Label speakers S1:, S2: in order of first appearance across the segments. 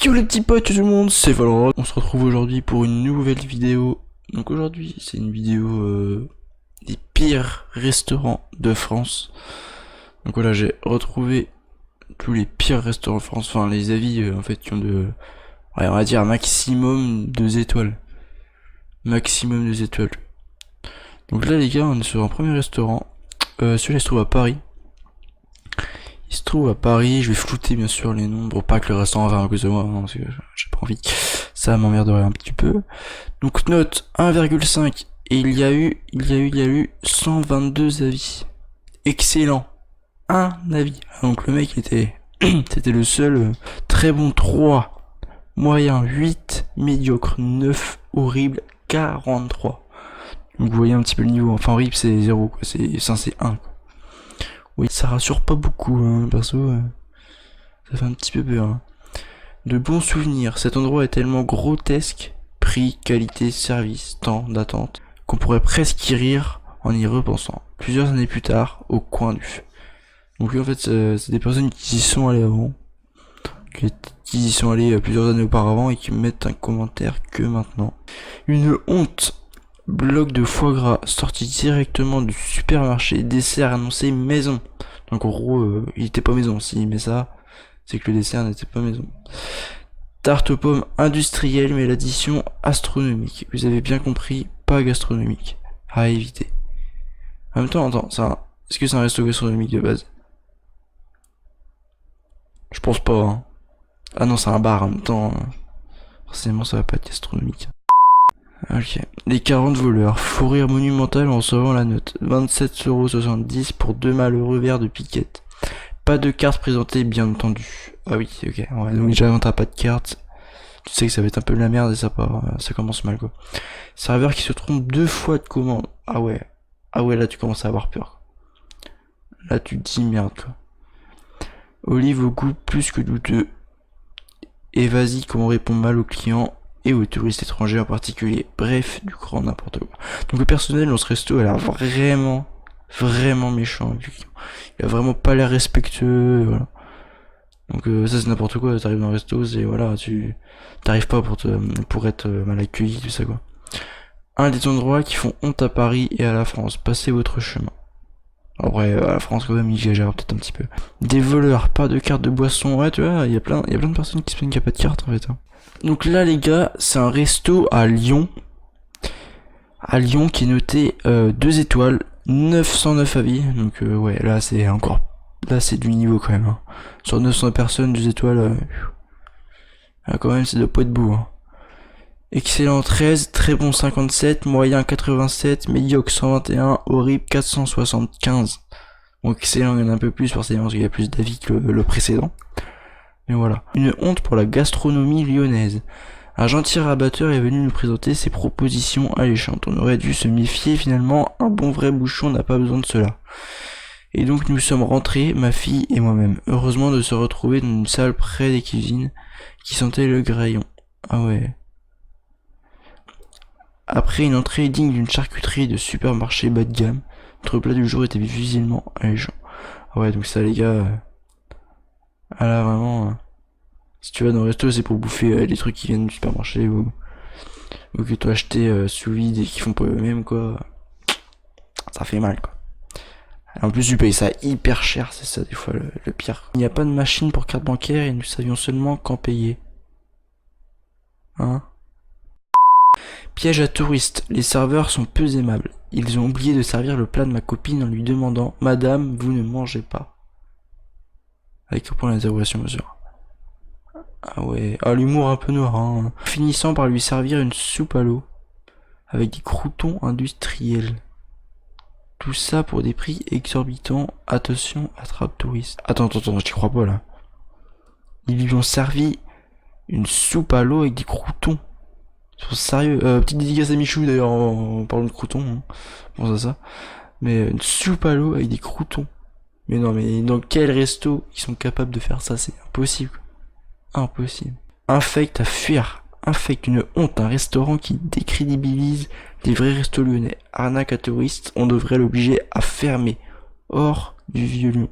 S1: Yo les petits potes, tout le monde, c'est Valorant. On se retrouve aujourd'hui pour une nouvelle vidéo. Donc aujourd'hui, c'est une vidéo des pires restaurants de France. Donc voilà, j'ai retrouvé tous les pires restaurants de France. Enfin, les avis en fait qui ont ouais, on va dire maximum 2 étoiles. Maximum 2 étoiles. Donc là les gars, on est sur un premier restaurant. Celui-là il se trouve à Paris. Il se trouve à Paris, je vais flouter bien sûr les noms, pour pas que le restaurant va à cause de moi, hein, parce que j'ai pas envie. Ça m'emmerderait un petit peu. Donc note 1,5 et il y a eu 122 avis. Excellent. Un avis. Donc le mec était c'était le seul. Très bon 3, moyen 8, médiocre 9, horrible 43. Donc vous voyez un petit peu le niveau. Enfin horrible c'est 0 quoi, c'est 1 quoi. Oui, ça rassure pas beaucoup, hein, perso. Ça fait un petit peu peur. Hein. De bons souvenirs. Cet endroit est tellement grotesque, prix, qualité, service, temps d'attente, qu'on pourrait presque y rire en y repensant. Plusieurs années plus tard, au coin du feu. Donc en fait, c'est des personnes qui y sont allées avant, qui y sont allées plusieurs années auparavant et qui mettent un commentaire que maintenant. Une honte. Bloc de foie gras sorti directement du supermarché, dessert annoncé maison. Donc en gros, il était pas maison. S'il met ça, c'est que le dessert n'était pas maison. Tarte aux pommes industrielle, mais l'addition astronomique. Vous avez bien compris, pas gastronomique. À éviter. En même temps, attends, est-ce que c'est un resto gastronomique de base? Je pense pas. Hein. Ah non, c'est un bar en même temps. Forcément, ça va pas être gastronomique. Ok. Les 40 voleurs. Fou rire monumental en recevant la note. 27,70€ pour 2 malheureux verres de piquette. Pas de carte présentée, bien entendu. Ah oui, ok. Ouais, donc déjà quand t'as pas de carte, tu sais que ça va être un peu de la merde et ça commence mal quoi. Serveur qui se trompe 2 fois de commande. Ah ouais. Ah ouais, là tu commences à avoir peur. Là tu te dis merde quoi. Olive au goût plus que douteux. Et vas-y comment on répond mal aux clients et aux touristes étrangers en particulier. Bref, du grand n'importe quoi. Donc le personnel dans ce resto a l'air vraiment méchant avec les clients. Il a vraiment pas l'air respectueux, voilà. Donc ça c'est n'importe quoi, t'arrives dans le resto, c'est voilà, tu t'arrives pas pour être mal accueilli, tout ça quoi. Un des endroits qui font honte à Paris et à la France, passez votre chemin. Après, à la France quand même, il exagère peut-être un petit peu. Des voleurs, pas de carte de boisson, ouais tu vois, il y a plein de personnes qui se plaignent qu'il n'y a pas de carte en fait. Hein. Donc là les gars, c'est un resto à Lyon. À Lyon qui est noté 2 étoiles, 909 avis. Donc ouais, là c'est encore... Là c'est du niveau quand même. Hein. Sur 900 personnes, 2 étoiles... Là, quand même c'est de pas être beau. Hein. Excellent 13, très bon 57, moyen 87, médiocre 121, horrible 475. Bon excellent il y en a un peu plus forcément parce qu'il y a plus d'avis que le précédent. Mais voilà. Une honte pour la gastronomie lyonnaise. Un gentil rabatteur est venu nous présenter ses propositions alléchantes. On aurait dû se méfier finalement, un bon vrai bouchon n'a pas besoin de cela. Et donc nous sommes rentrés, ma fille et moi-même. Heureusement de se retrouver dans une salle près des cuisines qui sentait le graillon. Ah ouais. Après une entrée digne d'une charcuterie de supermarché bas de gamme, notre plat du jour était visuellement alléchant. Ah ouais donc ça les gars... Ah là vraiment... Si tu vas dans le resto, c'est pour bouffer les trucs qui viennent du supermarché ou que tu as acheté sous vide et qui font pas eux-mêmes quoi. Ça fait mal quoi. En plus tu payes ça hyper cher, c'est ça des fois le pire. Il n'y a pas de machine pour carte bancaire et nous savions seulement quand payer. Hein? Piège à touristes, les serveurs sont peu aimables. Ils ont oublié de servir le plat de ma copine en lui demandant « Madame, vous ne mangez pas ?» Avec un point d'interrogation bien sûr. Ah ouais, ah l'humour un peu noir, hein. Finissant par lui servir une soupe à l'eau, avec des croûtons industriels. Tout ça pour des prix exorbitants, attention, attrape touriste. Attends, je t'y crois pas là. Ils lui ont servi une soupe à l'eau avec des croûtons. Ils sont sérieux, petite dédicace à Michou d'ailleurs en parlant de croûtons, hein. Bon ça. Mais une soupe à l'eau avec des croûtons. Mais non, mais dans quel resto ils sont capables de faire ça? C'est impossible. Impossible. Infect à fuir. Infect une honte, un restaurant qui décrédibilise les vrais restos lyonnais. Arnaque à touristes, on devrait l'obliger à fermer. Hors du vieux Lyon.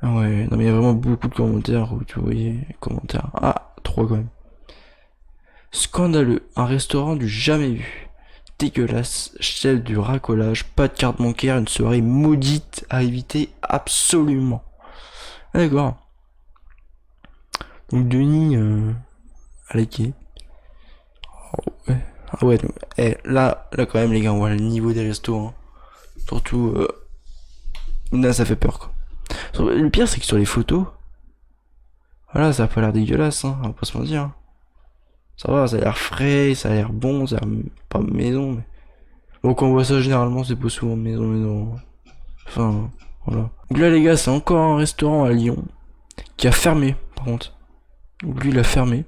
S1: Ah ouais, non mais il y a vraiment beaucoup de commentaires où tu voyais les commentaires. Ah, 3 quand même. Scandaleux, un restaurant du jamais vu. Dégueulasse, chef du racolage, pas de carte bancaire, une soirée maudite à éviter absolument. Ah, d'accord. Donc Denis à liké. Oh, ouais. Ah ouais, donc, là quand même les gars, on voit le niveau des restos. Hein. Surtout, là ça fait peur quoi. Le pire c'est que sur les photos, voilà, ça a pas l'air dégueulasse, hein, on va pas se mentir. Hein. Ça va, ça a l'air frais, ça a l'air bon, ça a l'air pas maison, mais... Bon, quand on voit ça, généralement, c'est pas souvent maison. Enfin, voilà. Donc là, les gars, c'est encore un restaurant à Lyon qui a fermé, par contre. Donc lui, il a fermé.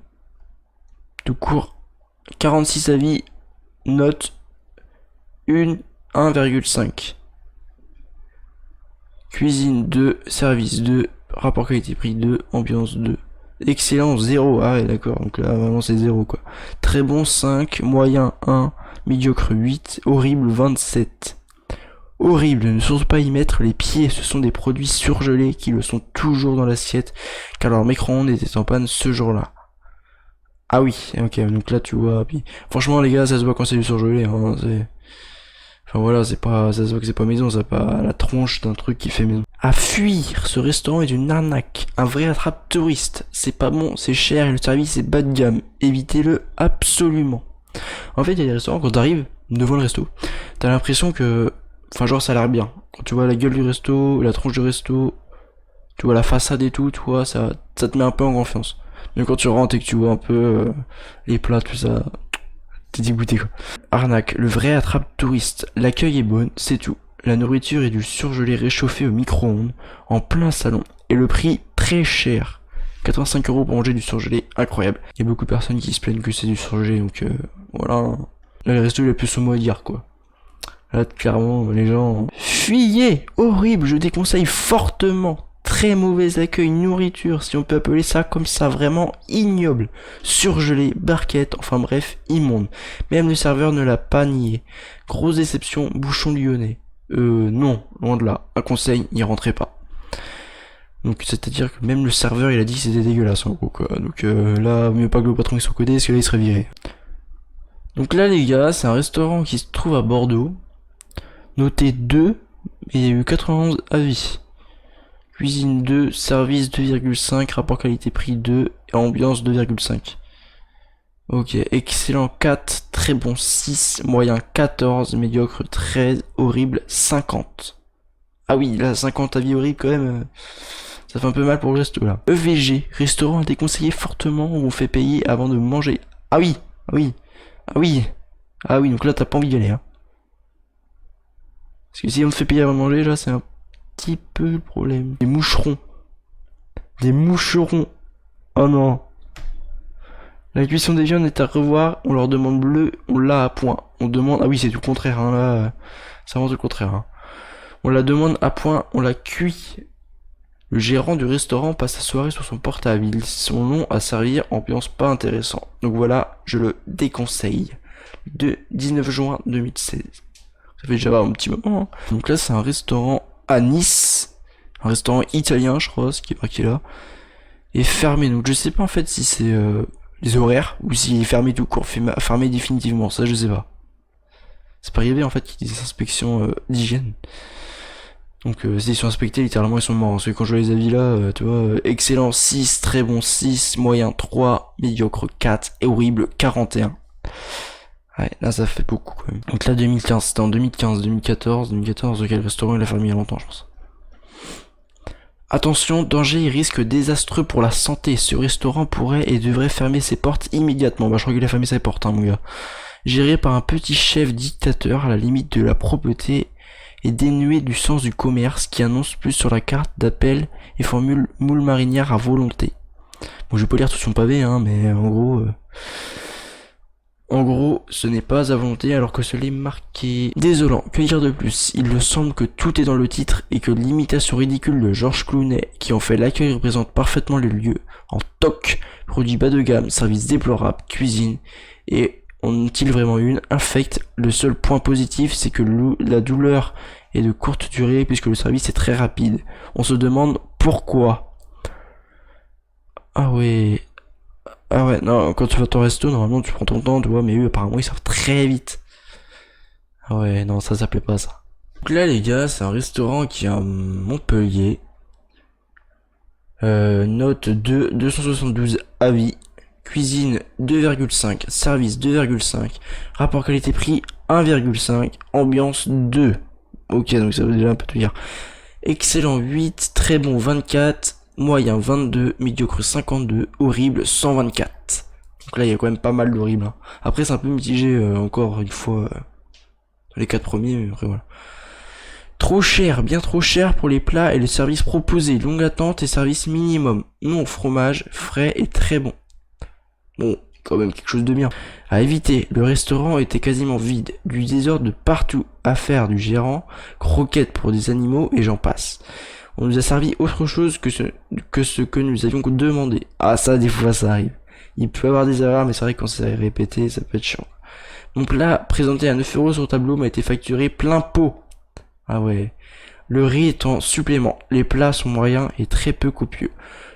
S1: Tout court. 46 avis, note 1,5. Cuisine 2, service 2, rapport qualité-prix 2, ambiance 2. Excellent 0. Ah ouais, d'accord. Donc là, vraiment, c'est 0 quoi. Très bon 5, moyen 1, médiocre 8, horrible 27. Horrible, ne surtout pas y mettre les pieds, ce sont des produits surgelés qui le sont toujours dans l'assiette, car leur micro-ondes était en panne ce jour-là. Ah oui, ok, donc là tu vois, puis franchement les gars, ça se voit quand c'est du surgelé, hein, c'est... Enfin voilà, c'est pas, ça se voit que c'est pas maison, ça pas la tronche d'un truc qui fait maison. À fuir, ce restaurant est une arnaque, un vrai attrape touriste, c'est pas bon, c'est cher et le service est bas de gamme, évitez-le absolument. En fait, il y a des restaurants, quand t'arrives devant le resto, t'as l'impression que... Enfin genre ça a l'air bien. Quand tu vois la gueule du resto, la tronche du resto, tu vois la façade et tout, tu vois, ça te met un peu en confiance. Mais quand tu rentres et que tu vois un peu les plats, tout ça, t'es dégoûté quoi. Arnaque, le vrai attrape touriste. L'accueil est bon, c'est tout. La nourriture est du surgelé réchauffé au micro-ondes, en plein salon. Et le prix très cher. 85 € pour manger du surgelé, incroyable. Il y a beaucoup de personnes qui se plaignent que c'est du surgelé, donc voilà. Là, le resto il a plus son mot à dire quoi. Là, clairement, les gens... Fuyez! Horrible, je déconseille fortement. Très mauvais accueil, nourriture, si on peut appeler ça comme ça, vraiment ignoble. Surgelé, barquette, enfin bref, immonde. Même le serveur ne l'a pas nié. Grosse déception, bouchon lyonnais. Non, loin de là. Un conseil, n'y rentrez pas. Donc c'est-à-dire que même le serveur, il a dit que c'était dégueulasse en gros quoi. Donc là, mieux pas que le patron soit codé, parce que là, il serait viré. Donc là, les gars, c'est un restaurant qui se trouve à Bordeaux. Noté 2, et il y a eu 91 avis. Cuisine 2, service 2,5, rapport qualité-prix 2, et ambiance 2,5. Ok, excellent 4, très bon 6, moyen 14, médiocre 13, horrible 50. Ah oui, là 50 avis horribles quand même, ça fait un peu mal pour le resto là. EVG, restaurant à déconseiller fortement où on fait payer avant de manger. Ah oui, ah oui, ah oui, ah oui, donc là t'as pas envie d'y aller hein. Parce que si on te fait payer avant de manger, là, c'est un petit peu le problème. Des moucherons. Des moucherons. Oh non. La cuisson des viandes est à revoir. On leur demande bleu, on l'a à point. On demande... Ah oui, c'est tout le contraire, hein, là. C'est vraiment tout le contraire, hein. On la demande à point, on la cuit. Le gérant du restaurant passe sa soirée sur son portable. Ils sont longs à servir, ambiance pas intéressant. Donc voilà, je le déconseille. De 19 juin 2016. Ça fait déjà un petit moment. Hein. Donc là, c'est un restaurant à Nice. Un restaurant italien, je crois, ce qui est marqué là. Et fermé. Donc je sais pas en fait si c'est les horaires ou s'il est fermé tout court. Fermé définitivement. Ça, je sais pas. C'est pas arrivé en fait qu'il y ait des inspections d'hygiène. Donc s'ils sont inspectés, littéralement, ils sont morts. Parce que quand je vois les avis là, tu vois, excellent 6, très bon 6, moyen 3, médiocre 4 et horrible 41. Ouais, là ça fait beaucoup quand même. Donc là 2015, c'était en 2015, 2014, quel restaurant il a fermé il y a longtemps je pense. Attention, danger et risque désastreux pour la santé. Ce restaurant pourrait et devrait fermer ses portes immédiatement. Bah je crois qu'il a fermé ses portes hein mon gars. Géré par un petit chef dictateur à la limite de la propreté et dénué du sens du commerce qui annonce plus sur la carte d'appel et formule moule marinière à volonté. Bon je vais pas lire tout son pavé hein mais en gros, ce n'est pas à volonté alors que ce l'est marqué. Désolant, que dire de plus? Il me semble que tout est dans le titre et que l'imitation ridicule de Georges Clooney, qui en fait l'accueil, représente parfaitement le lieu. En toc, produit bas de gamme, service déplorable, cuisine, et en est-il vraiment une infecte? Le seul point positif, c'est que la douleur et de courte durée puisque le service est très rapide. On se demande pourquoi. Ah ouais. Ah ouais, non, quand tu vas à ton resto, normalement tu prends ton temps, tu vois, mais eux apparemment ils servent très vite. Ah ouais, non, ça plaît pas ça. Donc là les gars, c'est un restaurant qui est à Montpellier. Note 2, 272 avis. Cuisine 2,5, service 2,5, rapport qualité-prix 1,5, ambiance 2. Ok, donc ça veut déjà un peu tout dire. Excellent 8, très bon 24, moyen 22, médiocre 52, horrible 124. Donc là il y a quand même pas mal d'horrible. Hein. Après c'est un peu mitigé encore une fois dans les 4 premiers, mais après voilà. Trop cher, bien trop cher pour les plats et les services proposés. Longue attente et service minimum. Non fromage, frais et très bon. Bon, quand même quelque chose de bien. À éviter, le restaurant était quasiment vide, du désordre de partout, affaire du gérant, croquettes pour des animaux et j'en passe. On nous a servi autre chose que ce que nous avions demandé. Ah ça, des fois ça arrive. Il peut y avoir des erreurs, mais c'est vrai que quand c'est répété, ça peut être chiant. Mon plat, présenté à 9 € sur le tableau, m'a été facturé plein pot. Ah ouais. Le riz est en supplément. Les plats sont moyens et très peu copieux.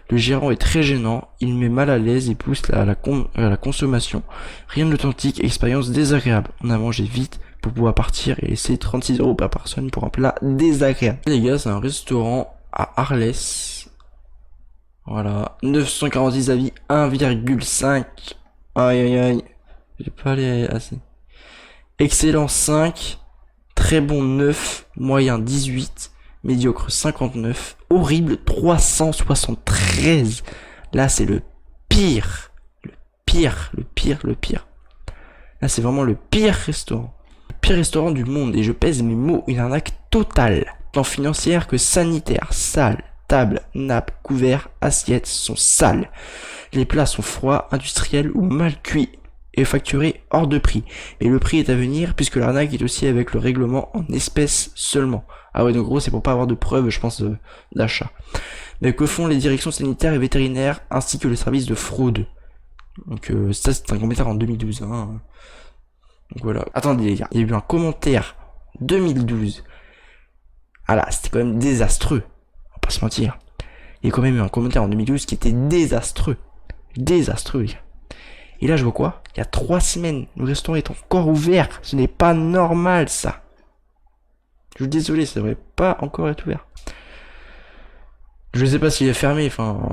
S1: Le gérant est très gênant, il met mal à l'aise et pousse à la consommation. Rien d'authentique, expérience désagréable. On a mangé vite pour pouvoir partir et laisser 36 € par personne pour un plat désagréable. Les gars, c'est un restaurant à Arles. Voilà. 946 avis, 1,5. Aïe aïe aïe. J'ai pas allé assez. Excellent 5. Très bon 9. Moyen 18. Médiocre 59, horrible 373. Là c'est le pire. Là c'est vraiment le pire restaurant. Le pire restaurant du monde et je pèse mes mots, une arnaque totale. Tant financière que sanitaire, sale. Table, nappe, couvert, assiettes sont sales. Les plats sont froids, industriels ou mal cuits et facturés hors de prix. Et le prix est à venir puisque l'arnaque est aussi avec le règlement en espèces seulement. Ah ouais, donc gros, c'est pour pas avoir de preuves, je pense, d'achat. Mais que font les directions sanitaires et vétérinaires ainsi que le service de fraude? Donc ça, c'est un commentaire en 2012. Hein. Donc voilà. Attendez les gars, il y a eu un commentaire 2012. Ah là, c'était quand même désastreux. On va pas se mentir. Il y a quand même eu un commentaire en 2012 qui était désastreux. Désastreux, les gars. Et là, je vois quoi? Il y a 3 semaines, le restaurant est encore ouvert. Ce n'est pas normal, ça. Je suis désolé, ça devrait pas encore être ouvert. Je sais pas s'il est fermé, enfin,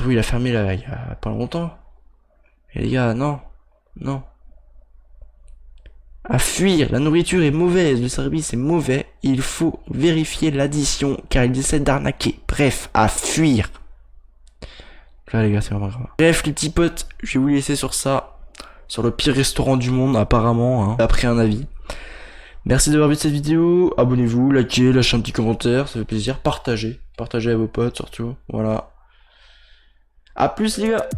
S1: il a fermé là, il y a pas longtemps. Et les gars, non. À fuir, la nourriture est mauvaise, le service est mauvais, il faut vérifier l'addition, car ils essaient d'arnaquer. Bref, à fuir. Là les gars, c'est vraiment grave. Bref les petits potes, je vais vous laisser sur ça. Sur le pire restaurant du monde apparemment, hein, après un avis. Merci d'avoir vu cette vidéo, abonnez-vous, likez, lâchez un petit commentaire, ça fait plaisir, partagez à vos potes surtout, voilà. A plus les gars.